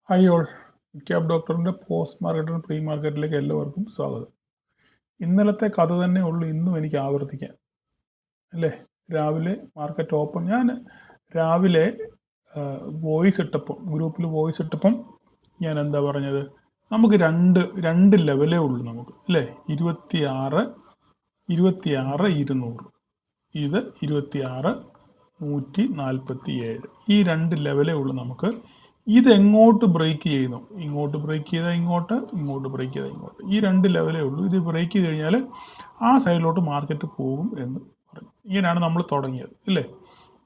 Hi all, cab ഡോക്ടറിൻ്റെ post മാർക്കറ്റിനും pre മാർക്കറ്റിലേക്ക് എല്ലാവർക്കും സ്വാഗതം. ഇന്നലത്തെ കഥ തന്നെ ഉള്ളൂ ഇന്നും എനിക്ക് ആവർത്തിക്കാൻ, അല്ലേ? രാവിലെ മാർക്കറ്റ് ഓപ്പൺ, ഞാൻ രാവിലെ വോയിസ് ഇട്ടപ്പം, ഗ്രൂപ്പിൽ വോയിസ് ഇട്ടപ്പം ഞാൻ എന്താ പറഞ്ഞത്, നമുക്ക് രണ്ട് ലെവലേ ഉള്ളൂ നമുക്ക്, അല്ലേ? 26 200, ഇത് 26 147, ഈ രണ്ട് ലെവലേ ഉള്ളൂ നമുക്ക്. ഇതെങ്ങോട്ട് ബ്രേക്ക് ചെയ്യുന്നു, ഇങ്ങോട്ട് ബ്രേക്ക് ചെയ്താൽ ഇങ്ങോട്ട്, ഇങ്ങോട്ട് ബ്രേക്ക് ചെയ്താൽ ഇങ്ങോട്ട്, ഈ രണ്ട് ലെവലേ ഉള്ളൂ. ഇത് ബ്രേക്ക് ചെയ്ത് കഴിഞ്ഞാൽ ആ സൈഡിലോട്ട് മാർക്കറ്റ് പോകും എന്ന് പറഞ്ഞു. ഇങ്ങനെയാണ് നമ്മൾ തുടങ്ങിയത്, ഇല്ലേ?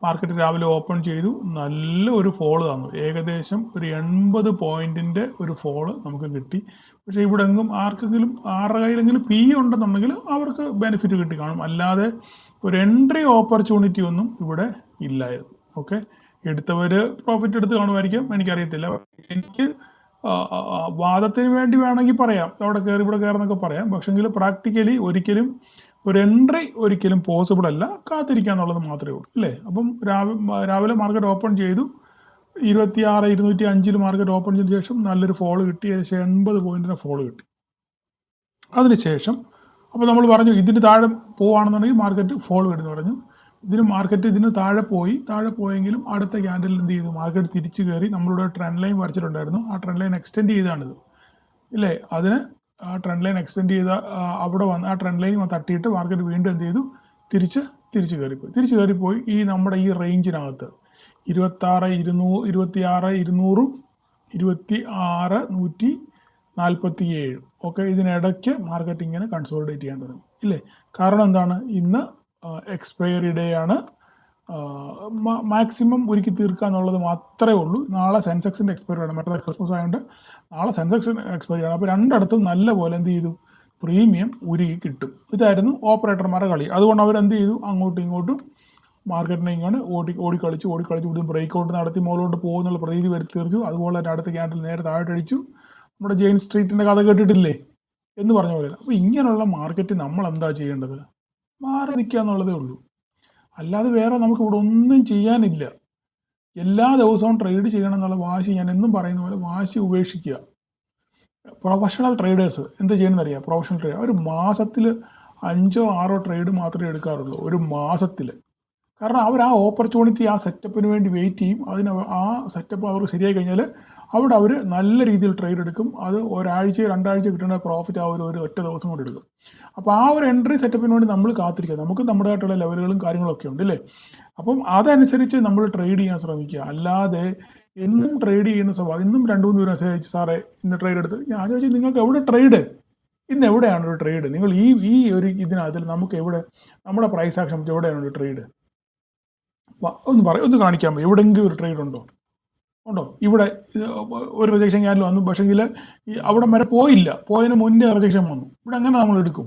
മാർക്കറ്റ് രാവിലെ ഓപ്പൺ ചെയ്തു, നല്ല ഒരു ഫോള് തന്നു, ഏകദേശം ഒരു 80 പോയിന്റിൻ്റെ ഒരു ഫോള് നമുക്ക് കിട്ടി. പക്ഷേ ഇവിടെ എങ്ങും ആർക്കെങ്കിലും ആരുടെ കയ്യിലെങ്കിലും പി ഉണ്ടെന്നുണ്ടെങ്കിൽ അവർക്ക് ബെനിഫിറ്റ് കിട്ടി കാണും, അല്ലാതെ ഒരു എൻട്രി ഓപ്പർച്യൂണിറ്റി ഒന്നും ഇവിടെ ഇല്ലായിരുന്നു. ഓക്കെ, എടുത്തവർ പ്രോഫിറ്റ് എടുത്ത് കാണുമായിരിക്കും, എനിക്കറിയത്തില്ല. എനിക്ക് വാദത്തിന് വേണ്ടി വേണമെങ്കിൽ പറയാം, അവിടെ കയറി ഇവിടെ കയറുന്നൊക്കെ പറയാം. പക്ഷെങ്കിൽ പ്രാക്ടിക്കലി ഒരിക്കലും ഒരു എൻട്രി ഒരിക്കലും പോസിബിൾ അല്ല, കാത്തിരിക്കുക എന്നുള്ളത് മാത്രമേ ഉള്ളൂ, അല്ലേ? അപ്പം രാവിലെ മാർക്കറ്റ് ഓപ്പൺ ചെയ്തു, 26 205 മാർക്കറ്റ് ഓപ്പൺ ചെയ്ത ശേഷം നല്ലൊരു ഫോള് കിട്ടി, ഏകദേശം 80 പോയിന്റിന് ഫോള് കിട്ടി. അതിനുശേഷം അപ്പോൾ നമ്മൾ പറഞ്ഞു ഇതിന് താഴെ പോവുകയാണെന്നുണ്ടെങ്കിൽ മാർക്കറ്റ് ഫോളോ ഇടുന്നു പറഞ്ഞു. ഇതിന് താഴെ പോയെങ്കിലും അടുത്ത ക്യാൻഡിൽ എന്ത് ചെയ്തു, മാർക്കറ്റ് തിരിച്ചു കയറി. നമ്മളിവിടെ ട്രെൻഡ് ലൈൻ വരച്ചിട്ടുണ്ടായിരുന്നു, ആ ട്രെൻഡ് ലൈൻ എക്സ്റ്റെൻഡ് ചെയ്താണിത്, ഇല്ലേ? അതിന് ആ ട്രെൻഡ് ലൈൻ എക്സ്റ്റെൻഡ് ചെയ്ത അവിടെ വന്ന് ആ ട്രെൻഡ് ലൈൻ തട്ടിയിട്ട് മാർക്കറ്റ് വീണ്ടും എന്ത് ചെയ്തു, തിരിച്ച് കയറിപ്പോയി. ഈ നമ്മുടെ ഈ റേഞ്ചിനകത്ത് 26 200 26 147, ഓക്കെ, ഇതിനിടയ്ക്ക് മാർക്കറ്റ് ഇങ്ങനെ കൺസോളിഡേറ്റ് ചെയ്യാൻ തുടങ്ങി, ഇല്ലേ? കാരണം എന്താണ്, ഇന്ന് എക്സ്പയറി ഡേ ആണ്. മാക്സിമം ഒരുക്കി തീർക്കുക എന്നുള്ളത് മാത്രമേ ഉള്ളൂ. നാളെ സെൻസെക്സിൻ്റെ എക്സ്പയറി ആണ്, മറ്റേ ക്രിസ്മസ് ആയതുകൊണ്ട് നാളെ സെൻസെക്സിൻ്റെ എക്സ്പയറി ആണ്. അപ്പോൾ രണ്ടിടത്തും നല്ല പോലെ എന്ത് ചെയ്തു, പ്രീമിയം ഉരുകി കിട്ടും. ഇതായിരുന്നു ഓപ്പറേറ്റർമാരുടെ കളി. അതുകൊണ്ട് അവരെന്ത് ചെയ്തു, അങ്ങോട്ടും ഇങ്ങോട്ടും മാർക്കറ്റിനെ ഇങ്ങനെ ഓടിക്കളിച്ച് ഇവിടുന്ന് ബ്രേക്ക് ഔട്ട് നടത്തി മുകളിലോട്ട് പോകുന്നുള്ള പ്രതീതി വരുത്തിച്ചു. അതുപോലെ തന്നെ അടുത്ത ക്യാൻഡിൽ നേരെ താഴോട്ടടിച്ചു. നമ്മുടെ ജെയിൻ സ്ട്രീറ്റിൻ്റെ കഥ കേട്ടിട്ടില്ലേ എന്ന് പറഞ്ഞ പോലെ. അപ്പോൾ ഇങ്ങനെയുള്ള മാർക്കറ്റ് നമ്മൾ എന്താ ചെയ്യേണ്ടത്, മാറി നിൽക്കുക എന്നുള്ളതേ ഉള്ളൂ, അല്ലാതെ വേറെ നമുക്ക് ഇവിടെ ഒന്നും ചെയ്യാനില്ല. എല്ലാ ദിവസവും ട്രേഡ് ചെയ്യണം എന്നുള്ള വാശി, ഞാൻ എന്നും പറയുന്ന പോലെ വാശി ഉപേക്ഷിക്കുക. പ്രൊഫഷണൽ ട്രേഡേഴ്സ് എന്ത് ചെയ്യണമെന്ന് അറിയാം. പ്രൊഫഷണൽ ട്രേഡ് ഒരു മാസത്തിൽ 5 or 6 ട്രേഡ് മാത്രമേ എടുക്കാറുള്ളൂ, ഒരു മാസത്തിൽ. കാരണം അവർ ആ ഓപ്പർച്യൂണിറ്റി, ആ സെറ്റപ്പിന് വേണ്ടി വെയിറ്റ് ചെയ്യും. ആ സെറ്റപ്പ് അവർക്ക് ശരിയായി കഴിഞ്ഞാൽ അവിടെ അവർ നല്ല രീതിയിൽ ട്രേഡ് എടുക്കും. അത് ഒരാഴ്ച 2 ആഴ്ച കിട്ടുന്ന പ്രോഫിറ്റ് ഒരു ഒറ്റ ദിവസം കൊണ്ട് എടുക്കും. അപ്പോൾ ആ ഒരു എൻട്രി സെറ്റപ്പിന് വേണ്ടി നമ്മൾ കാത്തിരിക്കുക. നമുക്ക് നമ്മുടേതായിട്ടുള്ള ലെവലുകളും കാര്യങ്ങളൊക്കെ ഉണ്ട്, അല്ലേ? അപ്പം അതനുസരിച്ച് നമ്മൾ ട്രേഡ് ചെയ്യാൻ ശ്രമിക്കുക. അല്ലാതെ എന്നും ട്രേഡ് ചെയ്യുന്ന സ്വഭാവം. ഇന്നും 2-3 പേര് മെസ്സേജ് അയച്ചു, സാറേ ഇന്ന് ട്രേഡ് എടുത്ത്. ഞാൻ ചോദിച്ചു, നിങ്ങൾക്ക് എവിടെ ട്രേഡ്, ഇന്ന് എവിടെയാണ് ഒരു ട്രേഡ്? നിങ്ങൾ ഈ ഒരു ഇതിനകത്തിൽ നമുക്ക് എവിടെ, നമ്മുടെ പ്രൈസ് ആക്ഷൻ എവിടെയാണ് ഒരു ട്രേഡ്? ഒന്ന് കാണിക്കാൻ പറ്റും, എവിടെയെങ്കിലും ഒരു ട്രേഡ് ഉണ്ടോ? ഇവിടെ ഒരു റിജക്ഷൻ ക്യാൻഡിൽ വന്നു, പക്ഷേങ്കിൽ അവിടെ വരെ പോയതിന് മുന്നേ റിജക്ഷൻ വന്നു. ഇവിടെ എങ്ങനെ നമ്മൾ എടുക്കും?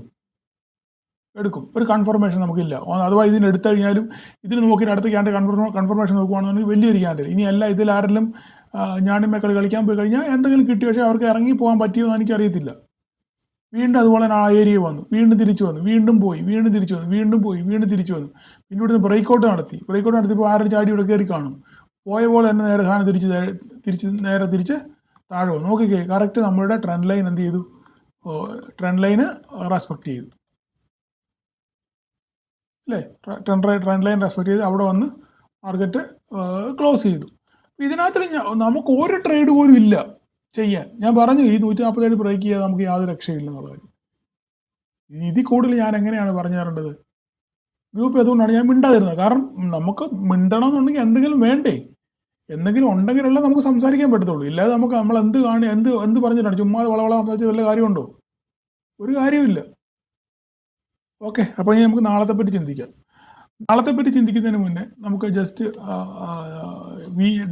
ഒരു കൺഫർമേഷൻ നമുക്കില്ല. അഥവാ ഇതിന് എടുത്തു കഴിഞ്ഞാലും ഇതിന് നോക്കി അടുത്ത ക്യാൻഡിൽ കൺഫർമേഷൻ നോക്കുകയാണെന്നുണ്ടെങ്കിൽ വലിയൊരു ക്യാൻഡിൽ. ഇനിയല്ല ഇതിൽ ആരെങ്കിലും ഞാണിമക്കളി കളിക്കാൻ പോയി കഴിഞ്ഞാൽ എന്തെങ്കിലും കിട്ടി, പക്ഷേ അവർക്ക് ഇറങ്ങി പോകാൻ പറ്റിയോന്ന് എനിക്കറിയത്തില്ല. വീണ്ടും അതുപോലെ തന്നെ ആ ഏരിയ വന്നു, വീണ്ടും തിരിച്ചു വന്നു, വീണ്ടും പോയി, വീണ്ടും തിരിച്ചു വന്നു, വീണ്ടും പോയി, വീണ്ടും തിരിച്ചു വന്നു. പിന്നെ ഇവിടുന്ന് ബ്രേക്കൗട്ട് നടത്തിയപ്പോൾ ആരും ചാടി ഇവിടെ കയറി കാണും. പോയ പോലെ തന്നെ നേരെ സാധനം തിരിച്ച് താഴെ വന്നു. നോക്കിക്കേ, കറക്റ്റ് നമ്മളുടെ ട്രെൻഡ് ലൈൻ എന്ത് ചെയ്തു, ട്രെൻഡ് ലൈന് റെസ്പെക്ട് ചെയ്തു, അല്ലേ? ട്രെൻഡ് ലൈൻ റെസ്പെക്ട് ചെയ്ത് അവിടെ വന്ന് മാർക്കറ്റ് ക്ലോസ് ചെയ്തു. ഇതിനകത്ത് നമുക്ക് ഒരു ട്രേഡ് പോലും ഇല്ല ചെയ്യാൻ. ഞാൻ പറഞ്ഞു, ഈ 147 ബ്രേക്ക് ചെയ്യാതെ നമുക്ക് യാതൊരു രക്ഷയില്ല എന്നുള്ള കാര്യം. ഇതിൽ കൂടുതൽ ഞാൻ എങ്ങനെയാണ് പറഞ്ഞു തരേണ്ടത്? ഗ്രൂപ്പ് അതുകൊണ്ടാണ് ഞാൻ മിണ്ടാതിരുന്നത്. കാരണം നമുക്ക് മിണ്ടണമെന്നുണ്ടെങ്കിൽ എന്തെങ്കിലും വേണ്ടേ, എന്തെങ്കിലും ഉണ്ടെങ്കിലല്ല നമുക്ക് സംസാരിക്കാൻ പറ്റത്തുള്ളൂ. ഇല്ലാതെ നമ്മൾ എന്ത് പറഞ്ഞിട്ടാണ് ചുമ്മാ വളവള സംസാരിച്ച് വല്ല കാര്യമുണ്ടോ? ഒരു കാര്യമില്ല. ഓക്കെ, അപ്പോൾ ഇനി നമുക്ക് നാളത്തെ പറ്റി ചിന്തിക്കാം. നാളത്തെ പറ്റി ചിന്തിക്കുന്നതിന് മുന്നേ നമുക്ക് ജസ്റ്റ്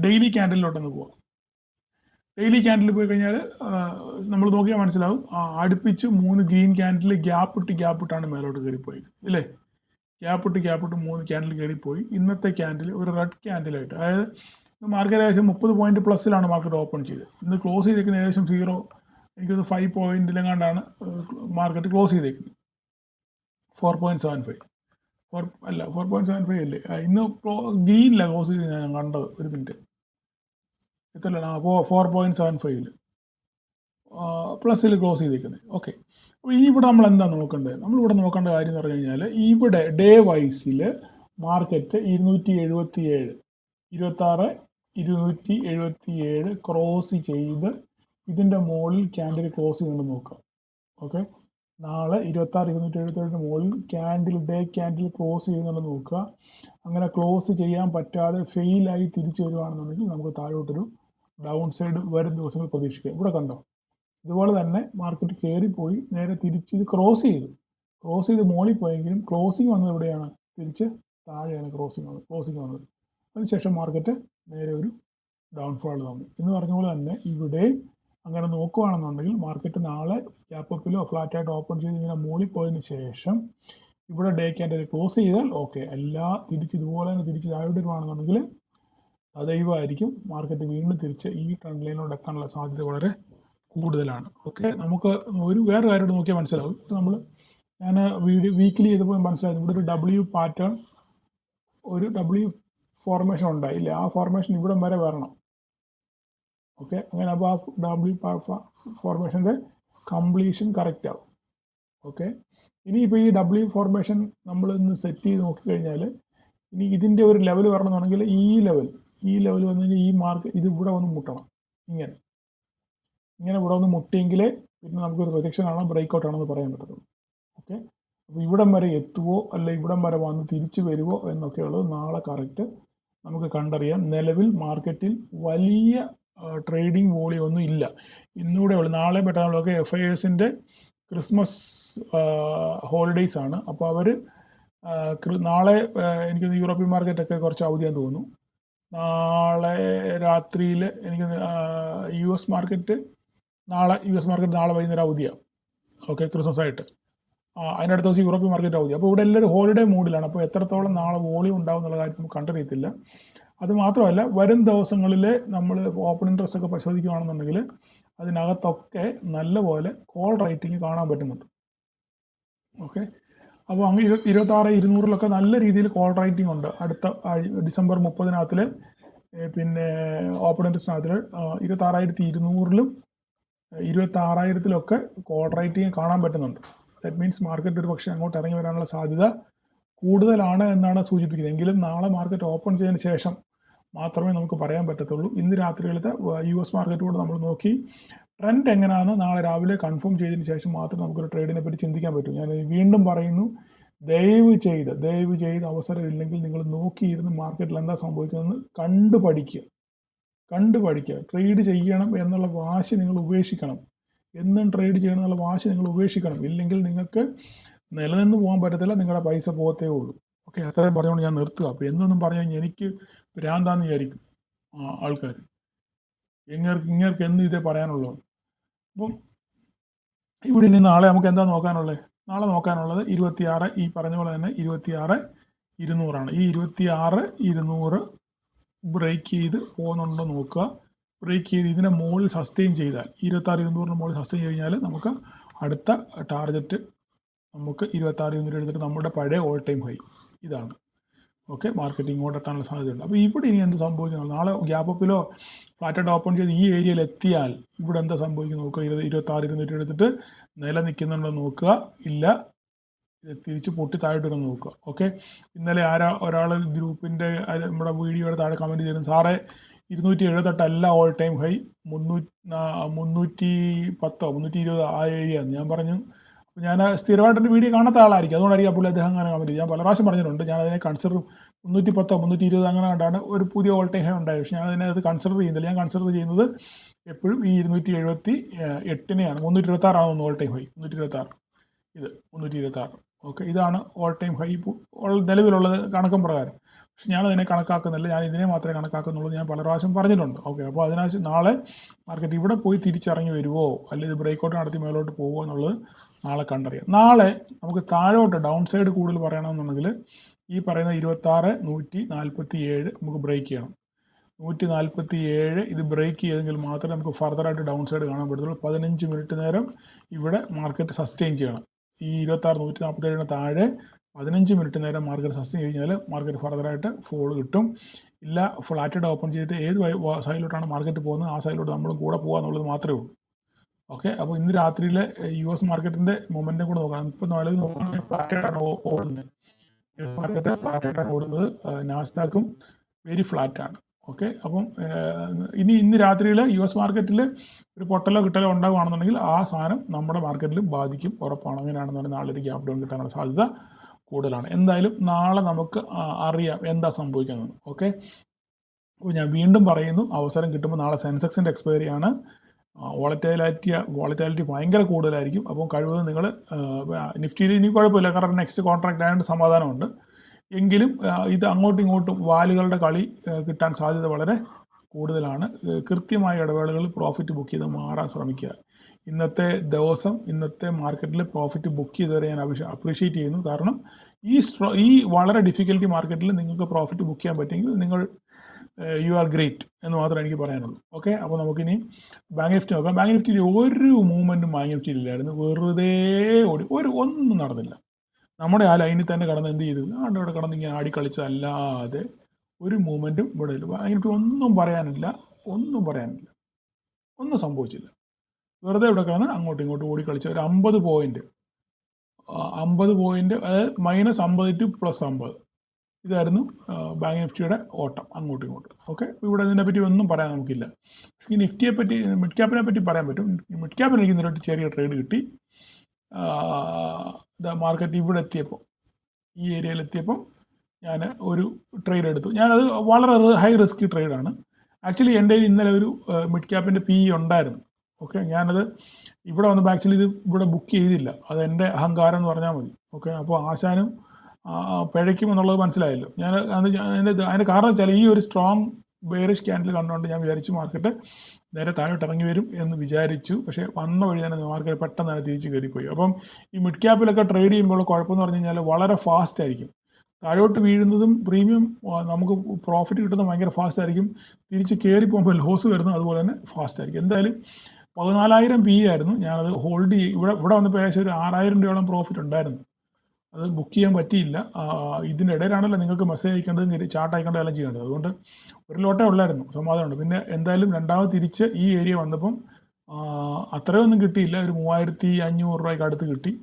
ഡെയിലി ക്യാൻഡിലോട്ടൊന്ന് പോവാം. ഡെയിലി ക്യാൻഡിൽ പോയി കഴിഞ്ഞാൽ നമ്മൾ നോക്കിയാൽ മനസ്സിലാവും, അടുപ്പിച്ച് 3 ഗ്രീൻ ക്യാൻഡിൽ ഗ്യാപ്പ് ഇട്ടാണ് മേലോട്ട് കയറിപ്പോയത്, ഇല്ലേ? ഗ്യാപ്പ് ഇട്ട് 3 ക്യാൻഡിൽ കയറിപ്പോയി. ഇന്നത്തെ ക്യാൻഡിൽ ഒരു റെഡ് ക്യാൻഡിലായിട്ട്, അതായത് മാർക്കറ്റ് ഏകദേശം 30 പോയിന്റ് പ്ലസ്സിലാണ് മാർക്കറ്റ് ഓപ്പൺ ചെയ്തത്. ഇന്ന് ക്ലോസ് ചെയ്തേക്കുന്നത് ഏകദേശം 5 പോയിന്റിലെങ്ങാണ്ടാണ് മാർക്കറ്റ് ക്ലോസ് ചെയ്തേക്കുന്നത്. 4.75 4.75 അല്ലേ? ഇന്ന് ഗ്രീനിലാണ് ക്ലോസ് ചെയ്ത് ഞാൻ കണ്ടത്. ഒരു മിനിറ്റ്, എത്രയാണ്? അപ്പോൾ 4.75 പ്ലസ്സിൽ ക്ലോസ് ചെയ്തിരിക്കുന്നത്. ഓക്കെ, അപ്പോൾ ഇവിടെ നമ്മൾ എന്താ നോക്കേണ്ടത്? നമ്മളിവിടെ നോക്കേണ്ട കാര്യം എന്ന് പറഞ്ഞു കഴിഞ്ഞാൽ ഇവിടെ ഡേ വൈസിൽ മാർക്കറ്റ് 277 267 ക്രോസ് ചെയ്ത് ഇതിൻ്റെ മുകളിൽ ക്യാൻഡിൽ ക്ലോസ് ചെയ്യുന്നത് നോക്കുക. ഓക്കെ, നാളെ 267 മുകളിൽ ഡേ ക്യാൻഡിൽ ക്ലോസ് ചെയ്യുന്നുണ്ടെന്ന് നോക്കുക. അങ്ങനെ ക്ലോസ് ചെയ്യാൻ പറ്റാതെ ഫെയിലായി തിരിച്ചു വരുവാണെന്നുണ്ടെങ്കിൽ നമുക്ക് താഴോട്ടൊരു ഡൗൺ സൈഡ് വരും ദിവസങ്ങൾ പ്രതീക്ഷിക്കാം. ഇവിടെ കണ്ടോ, ഇതുപോലെ തന്നെ മാർക്കറ്റ് കയറിപ്പോയി നേരെ തിരിച്ച് ഇത് ക്രോസ് ചെയ്ത് മുകളിൽ പോയെങ്കിലും ക്ലോസിങ് വന്നത് എവിടെയാണ്? തിരിച്ച് താഴെയാണ് ക്ലോസിങ് വന്നത്. അതിനുശേഷം മാർക്കറ്റ് നേരെ ഒരു ഡൗൺഫോൾ തന്നു എന്ന് പറഞ്ഞ പോലെ തന്നെ ഇവിടെയും അങ്ങനെ നോക്കുകയാണെന്നുണ്ടെങ്കിൽ മാർക്കറ്റ് നാളെ ഗ്യാപ്പപ്പിലോ ഫ്ലാറ്റായിട്ട് ഓപ്പൺ ചെയ്ത് ഇങ്ങനെ മുകളിൽ പോയതിന് ശേഷം ഇവിടെ ഡേ ക്യാൻഡിൽ ക്ലോസ് ചെയ്താൽ ഓക്കെ, ഇതുപോലെ തന്നെ തിരിച്ച് താഴോട്ട് വരുവാണെന്നുണ്ടെങ്കിൽ അതൈവായിരിക്കും മാർക്കറ്റ് വീണ്ടും തിരിച്ച് ഈ ട്രെൻഡ് ലൈനിലോട്ട് എത്താനുള്ള സാധ്യത വളരെ കൂടുതലാണ്. ഓക്കെ, നമുക്ക് വേറെ കാര്യം നോക്കിയാൽ മനസ്സിലാവും. ഞാൻ വീക്കിലി ചെയ്തപ്പോൾ മനസ്സിലായത് ഇവിടെ ഒരു പാറ്റേൺ, ഒരു ഫോർമേഷൻ ഉണ്ടായില്ല. ആ ഫോർമേഷൻ ഇവിടം വരെ വരണം. ഓക്കെ, അങ്ങനെ അപ്പോൾ ആ ഫോർമേഷൻ്റെ കംപ്ലീഷൻ കറക്റ്റ് ആവും. ഓക്കെ, ഇനിയിപ്പോൾ ഈ ഫോർമേഷൻ നമ്മൾ ഇന്ന് സെറ്റ് ചെയ്ത് നോക്കിക്കഴിഞ്ഞാൽ ഇനി ഇതിൻ്റെ ഒരു ലെവൽ വരണമെന്നുണ്ടെങ്കിൽ ഈ ലെവൽ വന്നു കഴിഞ്ഞാൽ ഈ മാർക്കറ്റ് ഇത് ഇവിടെ വന്ന് മുട്ടണം. ഇങ്ങനെ ഇവിടെ വന്ന് മുട്ടിയെങ്കിലേ പിന്നെ നമുക്കൊരു റിജക്ഷൻ ആണോ ബ്രേക്ക് ഔട്ട് ആണോ എന്ന് പറയാൻ പറ്റത്തുള്ളൂ. ഓക്കെ, അപ്പോൾ ഇവിടം വരെ എത്തുമോ അല്ല ഇവിടം വരെ വന്ന് തിരിച്ചു വരുമോ എന്നൊക്കെയുള്ളത് നാളെ കറക്റ്റ് നമുക്ക് കണ്ടറിയാം. നിലവിൽ മാർക്കറ്റിൽ വലിയ ട്രേഡിംഗ് വോളിയം ഒന്നും ഇല്ല. ഇന്നിവിടെ ഉള്ളു. നാളെ മറ്റന്നാളൊക്കെ FISൻ്റെ ക്രിസ്മസ് ഹോളിഡേയ്സ് ആണ്. അപ്പോൾ അവർ നാളെ എനിക്ക് യൂറോപ്യൻ മാർക്കറ്റൊക്കെ കുറച്ച് അവധിയാന്ന് തോന്നുന്നു. നാളെ രാത്രിയിൽ എനിക്ക് US മാർക്കറ്റ് നാളെ വൈകുന്നേരം അവധിയാണ്. ഓക്കെ, ക്രിസ്മസ് ആയിട്ട്. അതിനടുത്ത ദിവസം യൂറോപ്യൻ മാർക്കറ്റ് അവധി. അപ്പോൾ ഇവിടെ എല്ലാവരും ഹോളിഡേ മൂഡിലാണ്. അപ്പോൾ എത്രത്തോളം നാളെ വോളിയം ഉണ്ടാവും എന്നുള്ള കാര്യം നമുക്ക് കണ്ടറിയത്തില്ല. അതുമാത്രമല്ല വരും ദിവസങ്ങളിൽ നമ്മൾ ഓപ്പൺ ഇൻട്രസ്റ്റ് ഒക്കെ പരിശോധിക്കുകയാണെന്നുണ്ടെങ്കിൽ അതിനകത്തൊക്കെ നല്ലപോലെ കോൾ റൈറ്റിംഗ് കാണാൻ പറ്റുന്നുണ്ട്. ഓക്കെ, അപ്പോൾ അങ്ങ് 26,200 നല്ല രീതിയിൽ കോൾ റൈറ്റിംഗ് ഉണ്ട്. അടുത്ത ഡിസംബർ 30 പിന്നെ ഓപ്പൺ ഇൻട്രസ്റ്റിനകത്തിൽ 26,200 26,000 കോൾ റൈറ്റിംഗ് കാണാൻ പറ്റുന്നുണ്ട്. ദാറ്റ് മീൻസ് മാർക്കറ്റ് ഒരു പക്ഷേ അങ്ങോട്ട് ഇറങ്ങി വരാനുള്ള സാധ്യത കൂടുതലാണ് എന്നാണ് സൂചിപ്പിക്കുന്നത്. എങ്കിലും നാളെ മാർക്കറ്റ് ഓപ്പൺ ചെയ്തതിന് ശേഷം മാത്രമേ നമുക്ക് പറയാൻ പറ്റത്തുള്ളൂ. ഇന്ന് രാത്രിയിലത്തെ US മാർക്കറ്റ് കൂടെ നമ്മൾ നോക്കി ട്രെൻഡ് എങ്ങനെയാണെന്ന് നാളെ രാവിലെ കൺഫേം ചെയ്തതിന് ശേഷം മാത്രമേ നമുക്കൊരു ട്രേഡിനെ പറ്റി ചിന്തിക്കാൻ പറ്റൂ. ഞാൻ വീണ്ടും പറയുന്നു, ദയവ് ചെയ്ത് അവസരമില്ലെങ്കിൽ നിങ്ങൾ നോക്കിയിരുന്ന് മാർക്കറ്റിൽ എന്താ സംഭവിക്കുന്നതെന്ന് കണ്ടു പഠിക്കുക. ട്രേഡ് ചെയ്യണം എന്നുള്ള വാശി നിങ്ങൾ ഉപേക്ഷിക്കണം. എന്നും ട്രേഡ് ചെയ്യണം എന്നുള്ള വാശി നിങ്ങൾ ഉപേക്ഷിക്കണം. ഇല്ലെങ്കിൽ നിങ്ങൾക്ക് നിലനിന്ന് പോകാൻ പറ്റത്തില്ല, നിങ്ങളുടെ പൈസ പോകത്തേ ഉള്ളൂ. ഓക്കെ, അത്രയും പറഞ്ഞുകൊണ്ട് ഞാൻ നിർത്തുക. അപ്പോൾ എന്നൊന്നും പറഞ്ഞു കഴിഞ്ഞാൽ എനിക്ക് ഭ്രാന്താന്ന് വിചാരിക്കും ആൾക്കാർ. ഇങ്ങേർക്ക് എന്നും ഇതേ പറയാനുള്ളൂ. അപ്പം ഇവിടെ ഇനി നാളെ നമുക്ക് എന്താ നോക്കാനുള്ളത്? നാളെ നോക്കാനുള്ളത് 26, ഈ പറഞ്ഞ പോലെ തന്നെ 26,200 ഈ 26,200 ബ്രേക്ക് ചെയ്ത് പോകുന്നുണ്ടോ നോക്കുക. ബ്രേക്ക് ചെയ്ത് ഇതിനെ മുകളിൽ സസ്റ്റെയിൻ ചെയ്താൽ 26,200 മുകളിൽ സസ്റ്റെയിൻ കഴിഞ്ഞാൽ നമുക്ക് അടുത്ത ടാർഗറ്റ് നമുക്ക് 26,200 എടുത്തിട്ട് നമ്മുടെ പഴയ ഓൾ ടൈം ഹൈ ഇതാണ്. ഓക്കെ, മാർക്കറ്റ് ഇങ്ങോട്ട് എത്താനുള്ള സാധ്യതയുണ്ട്. അപ്പോൾ ഇവിടെ ഇനി എന്ത് സംഭവിക്കുന്നു? നാളെ ഗ്യാപ്പപ്പിലോ ഫ്ലാറ്റായിട്ട് ഓപ്പൺ ചെയ്ത് ഈ ഏരിയയിൽ എത്തിയാൽ ഇവിടെ എന്താ സംഭവിക്കുന്നത് നോക്കുക. 26,200 എടുത്തിട്ട് നിലനിൽക്കുന്നുണ്ടോ നോക്കുക. ഇല്ല, ഇത് തിരിച്ച് പൊട്ടി താഴോട്ട് വരുമെന്ന് നോക്കുക. ഓക്കെ, ഇന്നലെ ഒരാൾ ഗ്രൂപ്പിൻ്റെ നമ്മുടെ വീഡിയോയുടെ താഴെ കമൻറ്റ് ചെയ്യുന്നു, സാറേ 278 അല്ല ഓൾ ടൈം ഹൈ, 310 320 ആ ഏരിയ. ഞാൻ പറഞ്ഞു, അപ്പോൾ ഞാൻ സ്ഥിരമായിട്ട് എൻ്റെ വീഡിയോ കാണാത്ത ആളായിരിക്കും, അതുകൊണ്ടായിരിക്കും അപ്പോൾ അദ്ദേഹം അങ്ങനെ കമൻറ്റ്. ഞാൻ പല പ്രാവശ്യം പറഞ്ഞിട്ടുണ്ട്, ഞാൻ അതിനെ കൺസിഡർ 310 320 അങ്ങനെ കണ്ടാണ് ഒരു പുതിയ ഓൾ ടൈം ഹൈ ഉണ്ടായത്. പക്ഷേ ഞാൻ അത് കൺസിഡർ ചെയ്യുന്നില്ല. ഞാൻ കൺസിഡർ ചെയ്യുന്നത് എപ്പോഴും ഈ 278നെയാണ്. 326 ഓൾ ടൈം ഹൈ, 326 ഇത് 326. ഓക്കെ, ഇതാണ് ഓൾ ടൈം ഹൈ നിലവിലുള്ളത് കണക്കും പ്രകാരം. പക്ഷെ ഞാനതിനെ കണക്കാക്കുന്നില്ല, ഞാൻ ഇതിനെ മാത്രമേ കണക്കാക്കുന്നുള്ളൂ. ഞാൻ പല പ്രാവശ്യം പറഞ്ഞിട്ടുണ്ട്. ഓക്കെ, അപ്പോൾ അതിനകത്ത് നാളെ മാർക്കറ്റ് ഇവിടെ പോയി തിരിച്ചിറങ്ങി വരുമോ അല്ലെങ്കിൽ ബ്രേക്കൗട്ട് നടത്തി മേലോട്ട് പോകുമോ എന്നുള്ളത് നാളെ കണ്ടറിയാം. നാളെ നമുക്ക് താഴോട്ട് ഡൗൺ സൈഡ് കൂടുതൽ പറയണമെന്നുണ്ടെങ്കിൽ ഈ പറയുന്ന 26,147 നമുക്ക് ബ്രേക്ക് ചെയ്യണം. 147 ഇത് ബ്രേക്ക് ചെയ്തെങ്കിൽ മാത്രമേ നമുക്ക് ഫർദറായിട്ട് ഡൗൺ സൈഡ് കാണാൻ പറ്റത്തുള്ളൂ. 15 മിനിറ്റ് നേരം ഇവിടെ മാർക്കറ്റ് സസ്റ്റെയിൻ ചെയ്യണം. ഈ 26,147 താഴെ 15 മിനിറ്റ് നേരം മാർക്കറ്റ് സസ്റ്റെയിൻ കഴിഞ്ഞാൽ മാർക്കറ്റ് ഫർദറായിട്ട് ഫോൾ കിട്ടും. ഇല്ല ഫ്ലാറ്റഡ് ഓപ്പൺ ചെയ്തിട്ട് ഏത് സൈഡിലോട്ടാണ് മാർക്കറ്റ് പോകുന്നത് ആ സൈഡിലോട്ട് നമ്മൾ കൂടെ പോകുക എന്നുള്ളത് മാത്രമേ ഉള്ളൂ. ഓക്കെ, അപ്പോൾ ഇന്ന് രാത്രിയിലെ US മാർക്കറ്റിൻ്റെ മൊമെൻറ്റും കൂടെ നോക്കാം. ഇപ്പോൾ നിലവിൽ നോക്കുകയാണെങ്കിൽ ഫ്ലാറ്റായിട്ടാണ് ഓടുന്നത്. US മാർക്കറ്റ് ഫ്ലാറ്റായിട്ടാണ് ഓടുന്നത്. നാസ്ഡാക്കും വെരി ഫ്ലാറ്റാണ്. ഓക്കെ, അപ്പം ഇന്ന് രാത്രിയിൽ US മാർക്കറ്റിൽ ഒരു പൊട്ടലോ കിട്ടലോ ഉണ്ടാകുകയാണെന്നുണ്ടെങ്കിൽ ആ സാധനം നമ്മുടെ മാർക്കറ്റിലും ബാധിക്കും, ഉറപ്പാണ്. അങ്ങനെയാണെന്നുണ്ടെങ്കിൽ നാളെ ഒരു ഗ്യാപ് ഡൗൺ കിട്ടാനുള്ള സാധ്യത കൂടുതലാണ്. എന്തായാലും നാളെ നമുക്ക് അറിയാം എന്താ സംഭവിക്കുന്നത്. ഓക്കെ, അപ്പോൾ ഞാൻ വീണ്ടും പറയുന്നു, അവസരം കിട്ടുമ്പോൾ നാളെ സെൻസെക്സിൻ്റെ എക്സ്പയറി ആണ്. വോളറ്റാലിറ്റി ഭയങ്കര കൂടുതലായിരിക്കും. അപ്പം കഴിവതും നിങ്ങൾ നിഫ്റ്റിയിൽ ഇനി കുഴപ്പമില്ല, കാരണം നെക്സ്റ്റ് കോൺട്രാക്റ്റ് ആയതുകൊണ്ട് സമാധാനമുണ്ട്. എങ്കിലും ഇത് അങ്ങോട്ടും ഇങ്ങോട്ടും വാലുകളുടെ കളി കിട്ടാൻ സാധ്യത വളരെ കൂടുതലാണ്. കൃത്യമായ ഇടവേളകളിൽ പ്രോഫിറ്റ് ബുക്ക് ചെയ്ത് മാറാൻ ശ്രമിക്കുക. ഇന്നത്തെ ദിവസം ഇന്നത്തെ മാർക്കറ്റിൽ പ്രോഫിറ്റ് ബുക്ക് ചെയ്തവരെ ഞാൻ അപ്രീഷിയേറ്റ് ചെയ്യുന്നു. കാരണം ഈ വളരെ ഡിഫിക്കൽട്ടി മാർക്കറ്റിൽ നിങ്ങൾക്ക് പ്രോഫിറ്റ് ബുക്ക് ചെയ്യാൻ പറ്റുമെങ്കിൽ നിങ്ങൾ യു ആർ ഗ്രേറ്റ് എന്ന് മാത്രമേ എനിക്ക് പറയാനുള്ളൂ. ഓക്കെ, അപ്പോൾ നമുക്കിനി ബാങ്ക് നിഫ്റ്റി നോക്കാം. ബാങ്ക് നിഫ്റ്റിയിൽ ഒരു മൂവ്മെൻറ്റും ബാങ്ക് നിഫ്റ്റിയിൽ ഇല്ലായിരുന്നു. വെറുതെ ഓടി, ഒന്നും നടന്നില്ല. നമ്മുടെ ആ ലൈനിൽ തന്നെ കടന്ന് എന്ത് ചെയ്തു, ഇവിടെ കടന്ന് ഇങ്ങനെ ആടിക്കളിച്ചതല്ലാതെ ഒരു മൂവ്മെൻറ്റും ഇവിടെ ഇല്ല. ബാങ്ക് നിഫ്റ്റി ഒന്നും പറയാനില്ല, ഒന്നും സംഭവിച്ചില്ല. വെറുതെ ഇവിടെ കിടന്ന് അങ്ങോട്ടും ഇങ്ങോട്ടും ഓടിക്കളിച്ച ഒരു 50 പോയിൻറ്റ്, അതായത് -50 ടു +50 ഇതായിരുന്നു ബാങ്ക് നിഫ്റ്റിയുടെ ഓട്ടം അങ്ങോട്ടും ഇങ്ങോട്ടും. ഓക്കെ, ഇവിടെ ഇതിനെപ്പറ്റി ഒന്നും പറയാൻ നമുക്കില്ല. പക്ഷേ ഈ നിഫ്റ്റിയെ പറ്റി, മിഡ് ക്യാപ്പിനെ പറ്റി പറയാൻ പറ്റും. മിഡ് ക്യാപ്പിൽ എനിക്ക് ഇന്നൊരു ചെറിയ ട്രേഡ് കിട്ടി. മാർക്കറ്റ് ഇവിടെ എത്തിയപ്പോൾ, ഈ ഏരിയയിൽ എത്തിയപ്പോൾ ഞാൻ ഒരു ട്രേഡ് എടുത്തു. ഞാനത് വളരെ ഹൈ റിസ്ക് ട്രേഡാണ്. ആക്ച്വലി എൻ്റെ ഇന്നലെ ഒരു മിഡ് ക്യാപ്പിൻ്റെ PE ഉണ്ടായിരുന്നു. ഓക്കെ, ഞാനത് ഇവിടെ വന്നപ്പോൾ ആക്ച്വലി ഇത് ഇവിടെ ബുക്ക് ചെയ്തില്ല. അത് എൻ്റെ അഹങ്കാരം എന്ന് പറഞ്ഞാൽ മതി. ഓക്കെ, അപ്പോൾ ആശാനും പിഴയ്ക്കുമെന്നുള്ളത് മനസ്സിലായല്ലോ. അതിൻ്റെ കാരണം വെച്ചാൽ ഈ ഒരു സ്ട്രോങ് ബെയറിഷ് ക്യാൻഡിൽ കണ്ടുകൊണ്ട് ഞാൻ വിചാരിച്ചു മാർക്കറ്റ് നേരെ താഴോട്ട് ഇറങ്ങി വരും എന്ന് വിചാരിച്ചു. പക്ഷേ വന്ന വഴി തന്നെ മാർക്കറ്റ് പെട്ടെന്ന് തന്നെ തിരിച്ച് കയറിപ്പോയി. അപ്പം ഈ മിഡ് ക്യാപ്പിലൊക്കെ ട്രേഡ് ചെയ്യുമ്പോൾ കുഴപ്പമെന്ന് പറഞ്ഞു കഴിഞ്ഞാൽ വളരെ ഫാസ്റ്റ് ആയിരിക്കും. താഴോട്ട് വീഴുന്നതും പ്രീമിയം നമുക്ക് പ്രോഫിറ്റ് കിട്ടുന്നത് ഭയങ്കര ഫാസ്റ്റ് ആയിരിക്കും. തിരിച്ച് കയറി പോകുമ്പോൾ ലോസ് വരുന്നത് അതുപോലെ തന്നെ ഫാസ്റ്റ് ആയിരിക്കും. എന്തായാലും 14,000 PE ആയിരുന്നു. ഞാനത് ഹോൾഡ് ഇവിടെ വന്നപ്പോൾ ഏകദേശം ഒരു 6,000 രൂപയോളം പ്രോഫിറ്റ് ഉണ്ടായിരുന്നു. അത് ബുക്ക് ചെയ്യാൻ പറ്റിയില്ല. ഇതിൻ്റെ ഇടയിലാണല്ലോ നിങ്ങൾക്ക് മെസ്സേജ് അയക്കേണ്ടതും ചാർട്ട് അയക്കേണ്ടത് എല്ലാം ചെയ്യേണ്ടത്. അതുകൊണ്ട് ഒരു ലോട്ടേ ഉള്ളായിരുന്നു, സമാധാനമുണ്ട്. പിന്നെ എന്തായാലും രണ്ടാമത് തിരിച്ച് ഈ ഏരിയ വന്നപ്പം അത്രയൊന്നും കിട്ടിയില്ല, ഒരു 3,500 രൂപയ്ക്ക് അടുത്ത് കിട്ടി.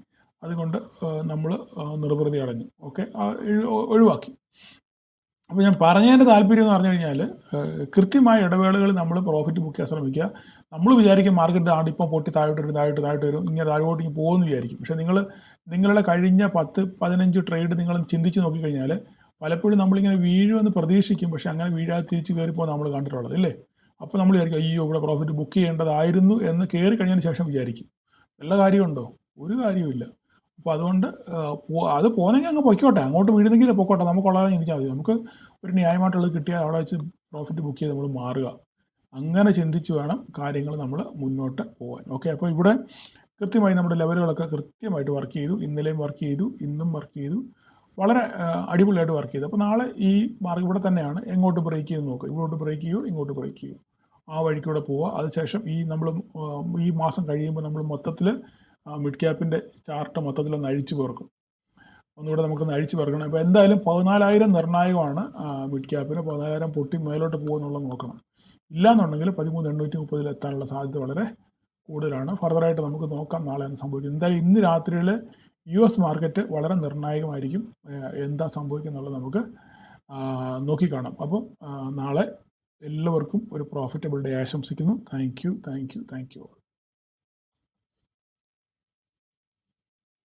അതുകൊണ്ട് നമ്മൾ നിർവൃതി അടഞ്ഞു. ഓക്കെ, ഒഴിവാക്കി. അപ്പോൾ ഞാൻ പറഞ്ഞതിൻ്റെ താല്പര്യം എന്ന് പറഞ്ഞു കഴിഞ്ഞാൽ കൃത്യമായ ഇടവേളകളിൽ നമ്മൾ പ്രോഫിറ്റ് ബുക്ക് ചെയ്യാൻ ശ്രമിക്കുക. നമ്മൾ വിചാരിക്കും മാർക്കറ്റ് ആടിപ്പം പൊട്ടി താഴോട്ട് വരും, ഇങ്ങനെ താഴോട്ട് പോകുമെന്ന് വിചാരിക്കും. പക്ഷേ നിങ്ങളുടെ കഴിഞ്ഞ 10-15 ട്രേഡ് നിങ്ങൾ ചിന്തിച്ച് നോക്കിക്കഴിഞ്ഞാൽ പലപ്പോഴും നമ്മളിങ്ങനെ വീഴുമെന്ന് പ്രതീക്ഷിക്കും, പക്ഷേ അങ്ങനെ വീഴാതെ തിരിച്ച് കയറിപ്പോൾ നമ്മൾ കണ്ടിട്ടുള്ളത് ഇല്ലേ. അപ്പോൾ നമ്മൾ വിചാരിക്കും അയ്യോ ഇവിടെ പ്രോഫിറ്റ് ബുക്ക് ചെയ്യേണ്ടതായിരുന്നു എന്ന് കയറി കഴിഞ്ഞതിന് ശേഷം വിചാരിക്കും. വല്ല കാര്യമുണ്ടോ? ഒരു കാര്യവുമില്ല. അപ്പോൾ അതുകൊണ്ട് അത് പോകുന്നെങ്കിൽ അങ്ങ് പൊയ്ക്കോട്ടെ, അങ്ങോട്ട് വീഴുന്നെങ്കിൽ പൊയ്ക്കോട്ടെ, നമുക്കുള്ളതെ ചിന്തിച്ചാൽ മതി. നമുക്ക് ഒരു ന്യായമായിട്ടുള്ളത് കിട്ടിയാൽ അവിടെ വെച്ച് പ്രോഫിറ്റ് ബുക്ക് ചെയ്ത് നമ്മൾ മാറുക. അങ്ങനെ ചിന്തിച്ച് വേണം കാര്യങ്ങൾ നമ്മൾ മുന്നോട്ട് പോകാൻ. ഓക്കെ, അപ്പോൾ ഇവിടെ കൃത്യമായി നമ്മുടെ ലെവലുകളൊക്കെ കൃത്യമായിട്ട് വർക്ക് ചെയ്തു. ഇന്നലെയും വർക്ക് ചെയ്തു, ഇന്നും വർക്ക് ചെയ്തു, വളരെ അടിപൊളിയായിട്ട് വർക്ക് ചെയ്തു. അപ്പോൾ നാളെ ഈ മാർക്കറ്റ് ഇവിടെ തന്നെയാണ്. എങ്ങോട്ട് ബ്രേക്ക് ചെയ്ത് നോക്കുക, ഇങ്ങോട്ട് ബ്രേക്ക് ചെയ്യുമോ, ഇങ്ങോട്ട് ബ്രേക്ക് ചെയ്യുമോ, ആ വഴിക്കൂടെ പോവുക. അതിനുശേഷം ഈ മാസം കഴിയുമ്പോൾ നമ്മൾ മൊത്തത്തിൽ മിഡ് ക്യാപ്പിൻ്റെ ചാർട്ട് മൊത്തത്തിലൊന്ന് അഴിച്ചു പേർക്കും. ഒന്നുകൂടെ നമുക്കൊന്ന് അഴിച്ചു പേർക്കണം. അപ്പോൾ എന്തായാലും 14,000 നിർണായകമാണ് മിഡ് ക്യാപ്പിന്. 14,000 പൊട്ടി മേലോട്ട് പോകുമെന്നുള്ളത് നോക്കണം. ഇല്ലയെന്നുണ്ടെങ്കിൽ 13,830 എത്താനുള്ള സാധ്യത വളരെ കൂടുതലാണ്. ഫർദറായിട്ട് നമുക്ക് നോക്കാം നാളെ എന്ത് സംഭവിക്കും. എന്തായാലും ഇന്ന് രാത്രിയിൽ US മാർക്കറ്റ് വളരെ നിർണായകമായിരിക്കും. എന്താ സംഭവിക്കുന്നുള്ളത് നമുക്ക് നോക്കിക്കാണാം. അപ്പം നാളെ എല്ലാവർക്കും ഒരു പ്രോഫിറ്റബിൾ ഡേ ആശംസിക്കുന്നു. Thank you.